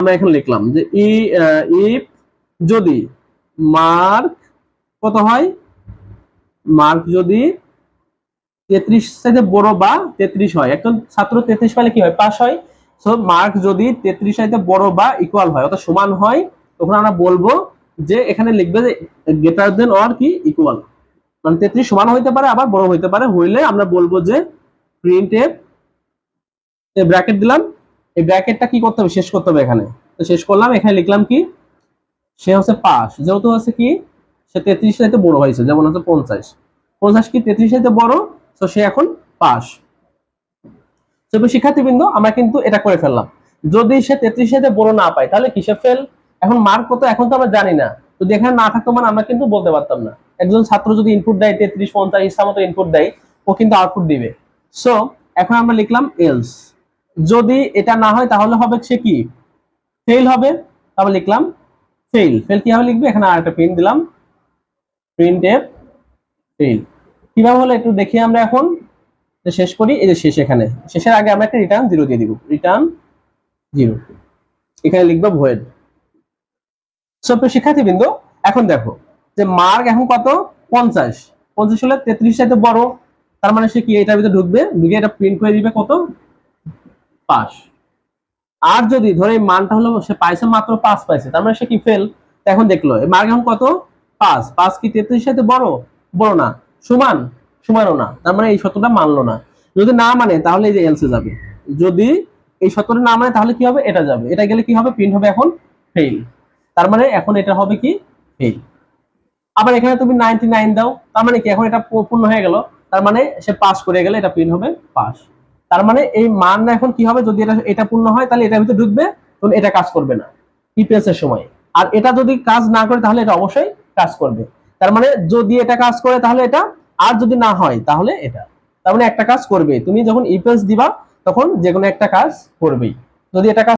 আমরা এখন লিখলাম যে ইফ যদি মার্ক কত হয়, মার্ক যদি 33 চাইতে বড় বা 33 হয়, একজন ছাত্র 33 পেলে কি হয়, পাস হয়। সো মার্ক যদি 33 চাইতে বড় বা ইকুয়াল হয় অর্থাৎ সমান হয়, তখন আমরা বলবো যে এখানে লিখবে যে গ্রেটার দেন অর কি ইকুয়াল, মানে 33 সমান হইতে পারে আবার বড় হইতে পারে, হইলে আমরা বলবো যে প্রিন্ট এফ ব্র্যাকেট দিলাম, এই ব্র্যাকেটটা কি করতে হবে, শেষ করতে হবে এখানে। তো শেষ করলাম, এখানে লিখলাম কি সে হচ্ছে পাস, যেহেতু হচ্ছে কি সে 33 চাইতে বড় হয়েছে, যেমন হচ্ছে 50 কি 33 চাইতে বড়, তো সে এখন পাস। তো শিক্ষার্থীবৃন্দ আমরা কিন্তু এটা করে ফেললাম। যদি সে 33 চাইতে বড় না পায় তাহলে কিসে ফেল। এখন মার্ক কত এখন তো আমরা জানি না, যদি এখানে না থাকতো মানে আমরা কিন্তু বলতে পারতাম না। একজন ছাত্র যদি ইনপুট দেয় 33 50 ইচ্ছা মতো ইনপুট দেয়, ও কিন্তু আউটপুট দিবে। সো এখন আমরা লিখলাম এলস, যদি এটা না হয় তাহলে হবে সে কি ফেল হবে। তাহলে লিখলাম ফেল, ফেল কিভাবে লিখবে, এখানে আরেকটা প্রিন্ট দিলাম, প্রিন্ট এফ ফেল। কিভাবে হলো একটু দেখি আমরা এখন, শেষ করি। এই যে শেষ, এখানে শেষের আগে আমরা একটা রিটার্ন 0 দিয়ে দিব, রিটার্ন 0, এখানে লিখবো ভয়েড। সো শিক্ষার্থীবৃন্দ এখন দেখো যে মার্ক এখন কত 50, 50 হলে 33 চাইতে বড়, তার মানে সে কি এটার ভিতরে ঢুকবে, ঢুকে এটা প্রিন্ট করে দিবে কত পাস। আর যদি ধরে এই মানটা হলো সে পাইছে মাত্র 5 পাইছে, তার মানে সে কি ফেল। এখন দেখলো মার্ক এখন কত 5, 5 কি 33 সাথে বড়, বড় না, সমান, সমানও না, তার মানে এই সত্যটা মানলো না। যদি না মানে তাহলে এই যে এলসে যাবে, যদি এই সত্যটা না মানে তাহলে কি হবে, এটা যাবে, এটা গেলে কি হবে প্রিন্ট হবে এখন ফেল, তার মানে এখন এটা হবে কি ফেল। আবার এখানে তুমি 99 দাও, তার মানে কি এখন এটা পূর্ণ হয়ে গেল, তার মানে সে পাস করে গেলে এটা প্রিন্ট হবে পাস। তার মানে এই মানটা এখন কি হবে, যদি এটা পূর্ণ হয় তাহলে এটার ভিতরে ঢুকবে, তখন এটা কাজ করবে না ইপিএস এর সময়। আর এটা যদি কাজ না করে তাহলে এটা অবশ্যই কাজ করবে। তার মানে যদি এটা কাজ করে তাহলে এটা, আর যদি না হয় তাহলে এটা, তার মানে একটা কাজ করবে। তুমি যখন ইপিএস দিবা তখন যে কোনো একটা কাজ করবেই, যদি এটা